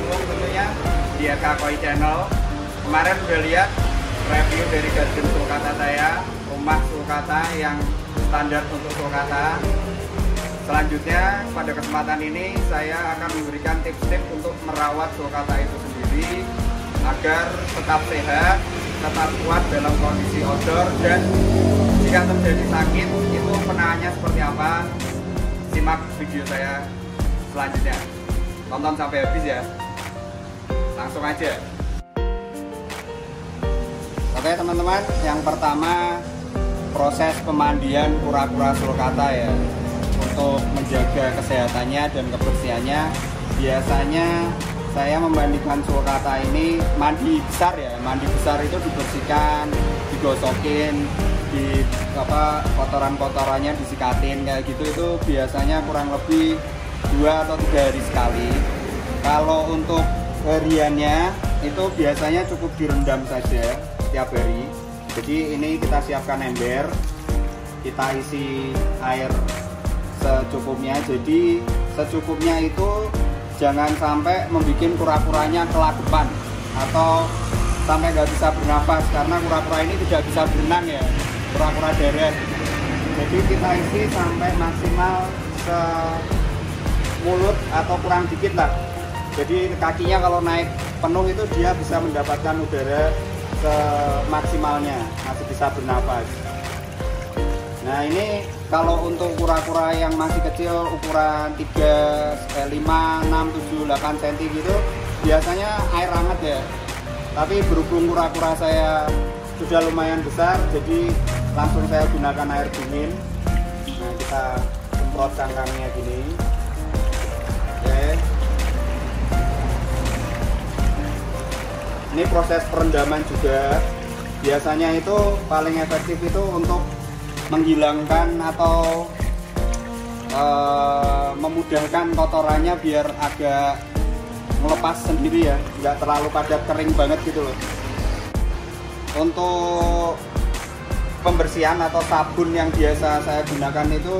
dukung tentunya di Koi Channel. Kemarin udah lihat review dari garden sulcata saya, rumah sulcata yang standar untuk sulcata. Selanjutnya pada kesempatan ini saya akan memberikan tips-tips untuk merawat sulcata itu sendiri agar tetap sehat, tetap kuat dalam kondisi outdoor, dan jika terjadi sakit itu penanganannya seperti apa. Simak video saya selanjutnya, tonton sampai habis ya, langsung aja. Oke teman-teman, yang pertama proses pemandian kura-kura sulcata ya. Untuk menjaga kesehatannya dan kebersihannya, biasanya saya membandingkan sulcata ini mandi besar ya. Mandi besar itu dibersihkan, digosokin, di kotoran-kotorannya disikatin kayak gitu. Itu biasanya kurang lebih 2 atau 3 hari sekali. Kalau untuk hariannya itu biasanya cukup direndam saja setiap hari. Jadi ini kita siapkan ember, kita isi air secukupnya. Jadi secukupnya itu jangan sampai membuat kura-kuranya kelagepan atau sampai nggak bisa bernafas, karena kura-kura ini tidak bisa berenang ya, kura-kura darat. Jadi kita isi sampai maksimal semulut atau kurang dikit lah. Jadi kakinya kalau naik penuh itu dia bisa mendapatkan udara semaksimalnya, masih bisa bernafas. Nah ini kalau untuk kura-kura yang masih kecil ukuran 3, 5, 6, 7, 8 cm gitu biasanya air hangat ya. Tapi berhubung kura-kura saya sudah lumayan besar, jadi langsung saya gunakan air dingin. Nah kita semprot cangkangnya gini. Oke. Ini proses perendaman juga. Biasanya itu paling efektif itu untuk menghilangkan atau memudahkan kotorannya biar agak melepas sendiri ya, nggak terlalu padat kering banget gitu loh. Untuk pembersihan atau sabun yang biasa saya gunakan itu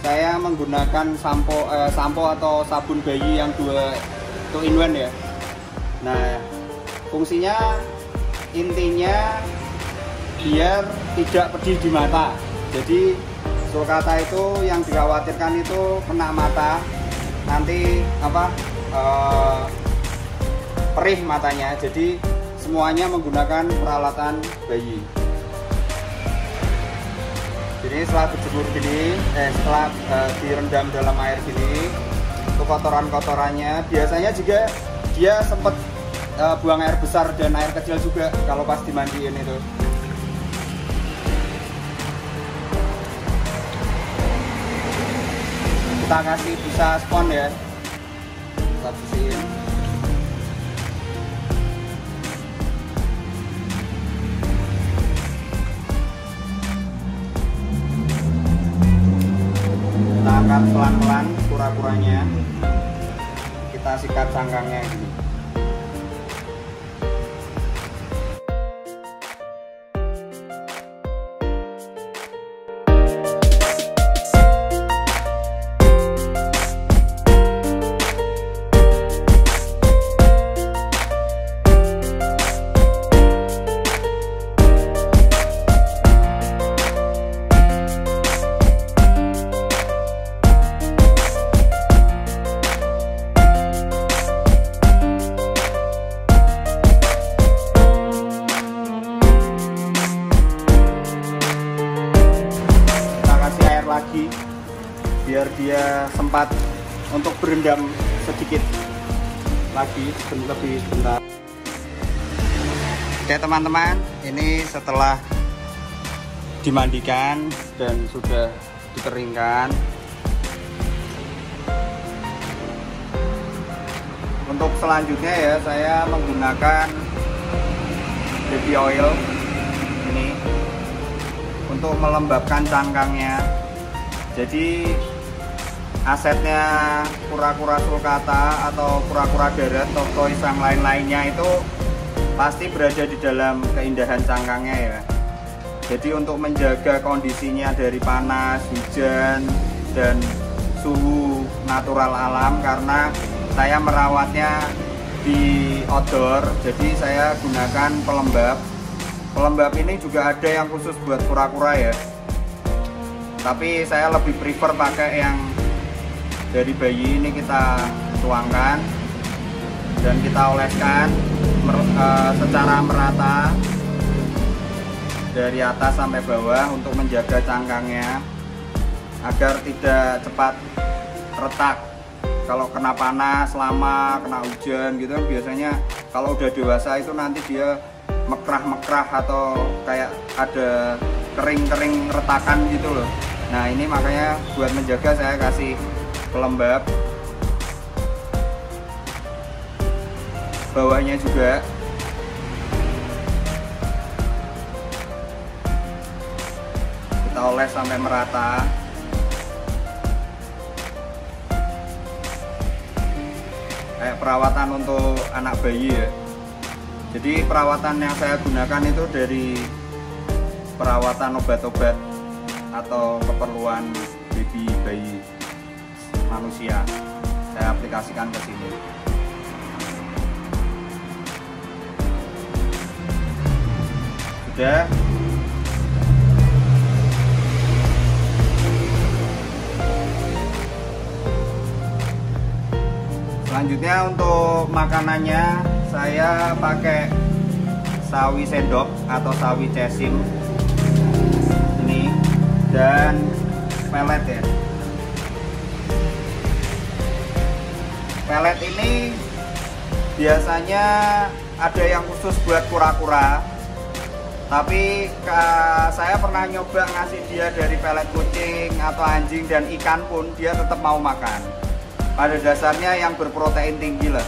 saya menggunakan sampo atau sabun bayi yang 2 in 1 ya. Nah fungsinya intinya biar tidak pedih di mata. Jadi sulcata itu yang dikhawatirkan itu kena mata, nanti perih matanya. Jadi semuanya menggunakan peralatan bayi. Jadi setelah dijemur gini, setelah direndam dalam air gini, untuk kotoran-kotorannya biasanya juga dia sempat buang air besar dan air kecil juga kalau pas dimandiin itu. Kita kasih busa spons ya, kita bersihin. Kita angkat pelan-pelan kura-kuranya, kita sikat cangkangnya gini. Lagi biar dia sempat untuk berendam sedikit lagi, lebih sebentar. Oke teman-teman, ini setelah dimandikan dan sudah dikeringkan. Untuk selanjutnya ya, saya menggunakan baby oil ini untuk melembabkan cangkangnya. Jadi asetnya kura-kura sulcata atau kura-kura darat, tortoise yang lain-lainnya itu pasti berada di dalam keindahan cangkangnya ya. Jadi untuk menjaga kondisinya dari panas, hujan, dan suhu natural alam, karena saya merawatnya lebih outdoor, jadi saya gunakan pelembab. Pelembab ini juga ada yang khusus buat kura-kura ya, tapi saya lebih prefer pakai yang dari bayi ini. Kita tuangkan dan kita oleskan secara merata dari atas sampai bawah untuk menjaga cangkangnya agar tidak cepat retak. Kalau kena panas lama, kena hujan gitu kan, biasanya kalau udah dewasa itu nanti dia mekrah-mekrah atau kayak ada kering-kering retakan gitu loh. Nah ini makanya buat menjaga saya kasih pelembab. Bawahnya juga kita oles sampai merata. Kayak perawatan untuk anak bayi ya. Jadi perawatan yang saya gunakan itu dari perawatan obat-obat atau keperluan bayi manusia. Saya aplikasikan ke sini. Sudah. Selanjutnya untuk makanannya saya pakai sawi sendok atau sawi cesim ini dan pelet ya. Pelet ini biasanya ada yang khusus buat kura-kura, tapi saya pernah nyoba ngasih dia dari pelet kucing atau anjing dan ikan pun dia tetap mau makan. Pada dasarnya yang berprotein tinggi lah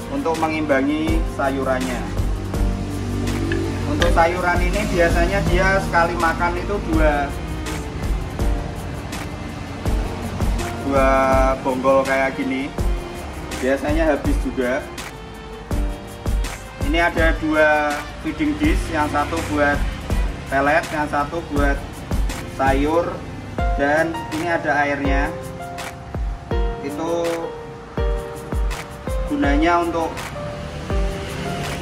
untuk mengimbangi sayurannya. Untuk sayuran ini biasanya dia sekali makan itu dua bonggol kayak gini, biasanya habis juga. Ini ada 2 feeding dish, yang satu buat pelet, yang satu buat sayur, dan ini ada airnya. Itu gunanya untuk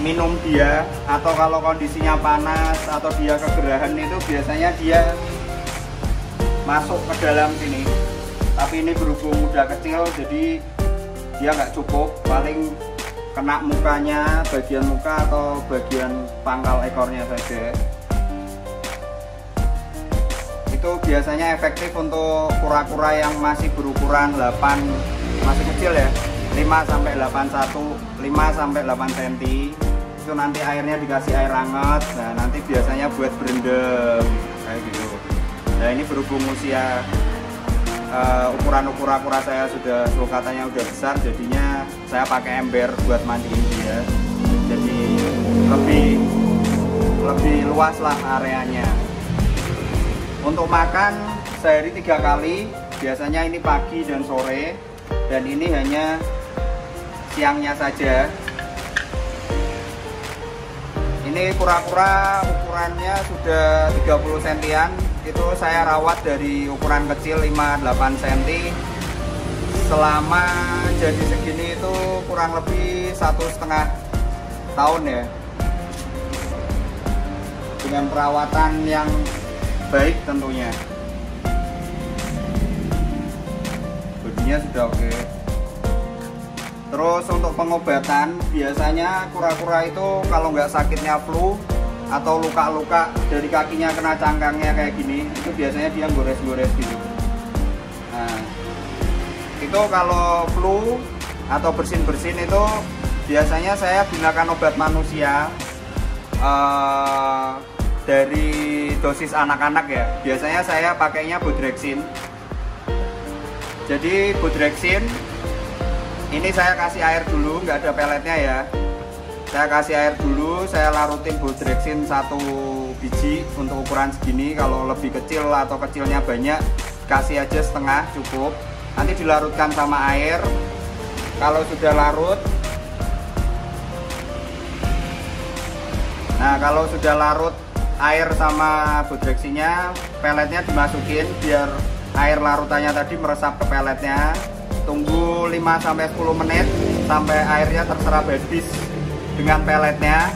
minum dia, atau kalau kondisinya panas atau dia kegerahan itu biasanya dia masuk ke dalam sini. Tapi ini berhubung udah kecil jadi dia nggak cukup, paling kena mukanya, bagian muka atau bagian pangkal ekornya saja. Itu biasanya efektif untuk kura-kura yang masih berukuran 8, masih kecil ya, 5 sampai 8 cm. Itu nanti airnya dikasih air hangat. Nah nanti biasanya buat berendam kayak gitu. Nah ini berhubung usia ukuran kura-kura saya sudah sulcatanya udah besar, jadinya saya pakai ember buat mandiin dia. Jadi lebih luas lah areanya. Untuk makan sehari 3 kali, biasanya ini pagi dan sore, dan ini hanya siangnya saja. Ini kura-kura ukurannya sudah 30 cm, itu saya rawat dari ukuran kecil 5-8 cm. Selama jadi segini itu kurang lebih 1,5 tahun ya, dengan perawatan yang baik tentunya. Bodinya sudah oke. Terus untuk pengobatan, biasanya kura-kura itu kalau nggak sakitnya flu atau luka-luka dari kakinya kena cangkangnya kayak gini, itu biasanya dia gores-gores gitu. Nah, itu kalau flu atau bersin-bersin itu biasanya saya gunakan obat manusia dari dosis anak-anak ya. Biasanya saya pakainya Bodrexin. Jadi Bodrexin ini saya kasih air dulu, nggak ada peletnya ya. Saya kasih air dulu, saya larutin Bodrexin 1 biji untuk ukuran segini. Kalau lebih kecil atau kecilnya banyak, kasih aja setengah cukup. Nanti dilarutkan sama air. Kalau sudah larut, nah kalau sudah larut air sama Bodrexinnya, peletnya dimasukin biar air larutannya tadi meresap ke peletnya. Tunggu 5-10 menit. sampai airnya terserap habis dengan peletnya.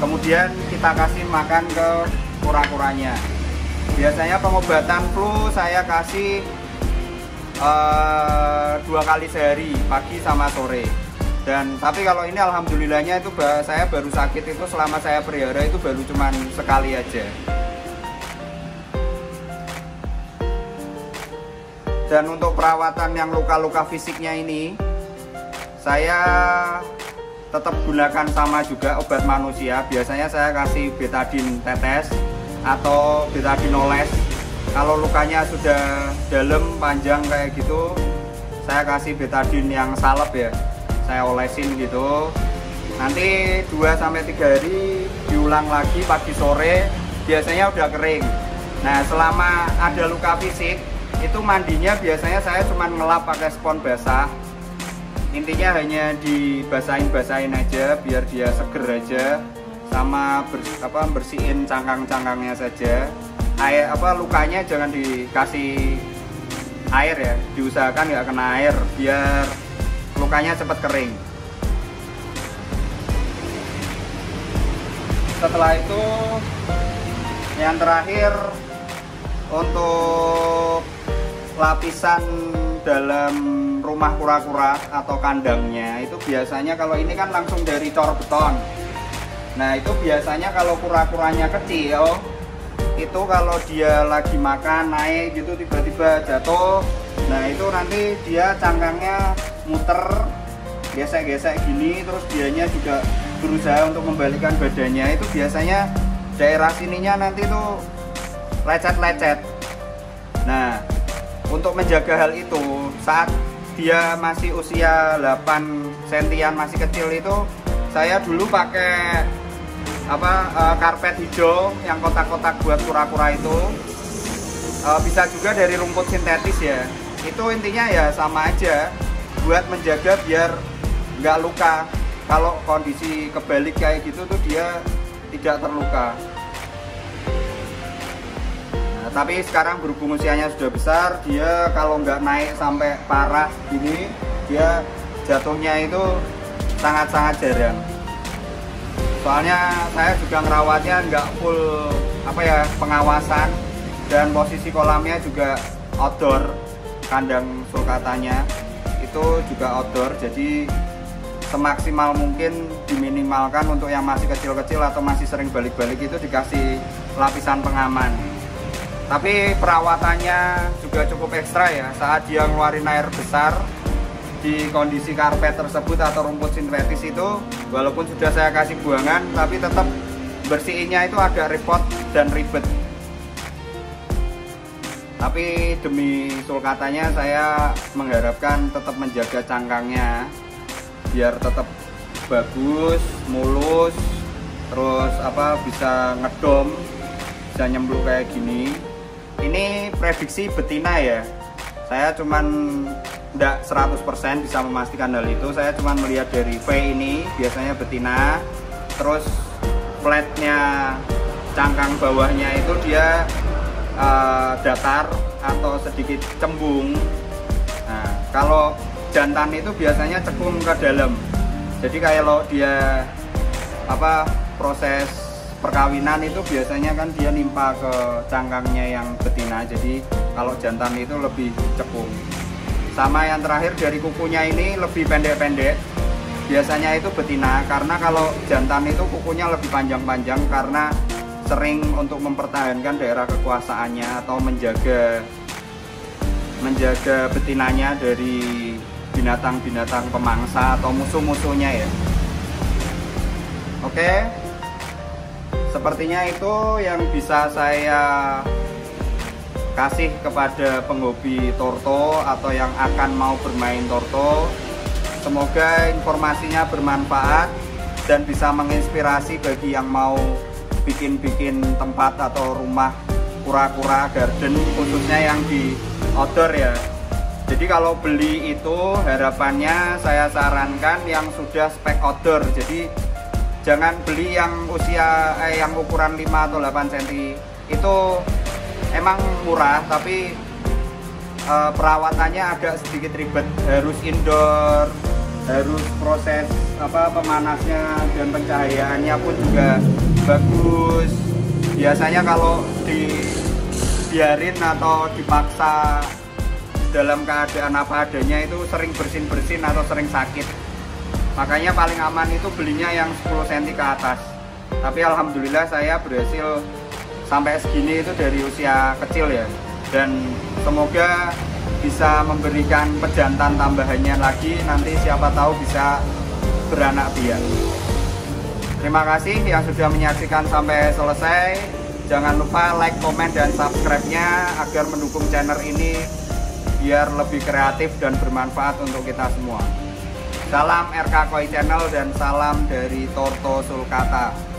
Kemudian kita kasih makan ke kura-kuranya. Biasanya pengobatan flu saya kasih 2 kali sehari, pagi sama sore. Dan tapi kalau ini alhamdulillahnya itu saya baru sakit itu selama saya pelihara itu baru cuman sekali aja. Dan untuk perawatan yang luka-luka fisiknya ini, saya tetap gunakan sama juga obat manusia. Biasanya saya kasih betadine tetes atau betadine oles. Kalau lukanya sudah dalam panjang kayak gitu, saya kasih betadine yang salep ya, saya olesin gitu. Nanti 2-3 hari diulang lagi pagi sore, biasanya udah kering. Nah selama ada luka fisik itu mandinya biasanya saya cuma ngelap pakai spons basah. Intinya hanya dibasahin aja biar dia seger aja, sama bersihin cangkang-cangkangnya saja. Lukanya jangan dikasih air ya, diusahakan nggak kena air biar lukanya cepat kering. Setelah itu yang terakhir untuk lapisan dalam rumah kura-kura atau kandangnya itu biasanya kalau ini kan langsung dari cor beton. Nah itu biasanya kalau kura-kuranya kecil itu kalau dia lagi makan naik gitu tiba-tiba jatuh, nah itu nanti dia cangkangnya muter gesek-gesek gini, terus dianya juga berusaha untuk membalikan badannya. Itu biasanya daerah sininya nanti tuh lecet-lecet. Nah untuk menjaga hal itu, saat dia masih usia 8 sentian masih kecil itu saya dulu pakai karpet hijau yang kotak-kotak buat kura-kura itu. Bisa juga dari rumput sintetis ya. Itu intinya ya sama aja buat menjaga biar nggak luka. Kalau kondisi kebalik kayak gitu tuh dia tidak terluka. Nah, tapi sekarang berhubung usianya sudah besar, dia kalau nggak naik sampai parah gini, dia jatuhnya itu sangat-sangat jarang. Soalnya saya juga ngerawatnya nggak full pengawasan, dan posisi kolamnya juga outdoor, kandang sulcatanya itu juga outdoor, jadi semaksimal mungkin diminimalkan untuk yang masih kecil-kecil atau masih sering balik-balik itu dikasih lapisan pengaman. Tapi perawatannya juga cukup ekstra ya, saat dia ngeluarin air besar di kondisi karpet tersebut atau rumput sintetis itu, walaupun sudah saya kasih buangan tapi tetap bersihinnya itu agak repot dan ribet. Tapi demi sulcatanya saya mengharapkan tetap menjaga cangkangnya biar tetap bagus, mulus, terus bisa ngedom, bisa nyemplung kayak gini. Ini prediksi betina ya, saya cuman tidak 100% bisa memastikan hal itu. Saya cuma melihat dari V ini biasanya betina, terus flatnya cangkang bawahnya itu dia datar atau sedikit cembung. Nah, kalau jantan itu biasanya cekung ke dalam. Jadi kalau dia proses perkawinan itu biasanya kan dia nimpa ke cangkangnya yang betina. Jadi kalau jantan itu lebih cekung. Sama yang terakhir dari kukunya ini lebih pendek-pendek. Biasanya itu betina, karena kalau jantan itu kukunya lebih panjang-panjang karena sering untuk mempertahankan daerah kekuasaannya atau menjaga betinanya dari binatang-binatang pemangsa atau musuh-musuhnya ya. Oke, sepertinya itu yang bisa saya kasih kepada penghobi torto atau yang akan mau bermain torto. Semoga informasinya bermanfaat dan bisa menginspirasi bagi yang mau bikin tempat atau rumah kura-kura garden, khususnya yang di outdoor ya. Jadi kalau beli itu harapannya saya sarankan yang sudah spek outdoor. Jadi jangan beli yang yang ukuran 5 atau 8 cm. Itu emang murah tapi perawatannya agak sedikit ribet, harus indoor, harus proses pemanasnya dan pencahayaannya pun juga bagus. Biasanya kalau dibiarin atau dipaksa dalam keadaan apa adanya itu sering bersin-bersin atau sering sakit. Makanya paling aman itu belinya yang 10 cm ke atas. Tapi alhamdulillah saya berhasil sampai segini itu dari usia kecil ya. Dan semoga bisa memberikan pejantan tambahannya lagi, nanti siapa tahu bisa beranak piak. Terima kasih yang sudah menyaksikan sampai selesai. Jangan lupa like, komen, dan subscribe-nya agar mendukung channel ini biar lebih kreatif dan bermanfaat untuk kita semua. Salam RK Koi Channel dan salam dari Torto Sulkata.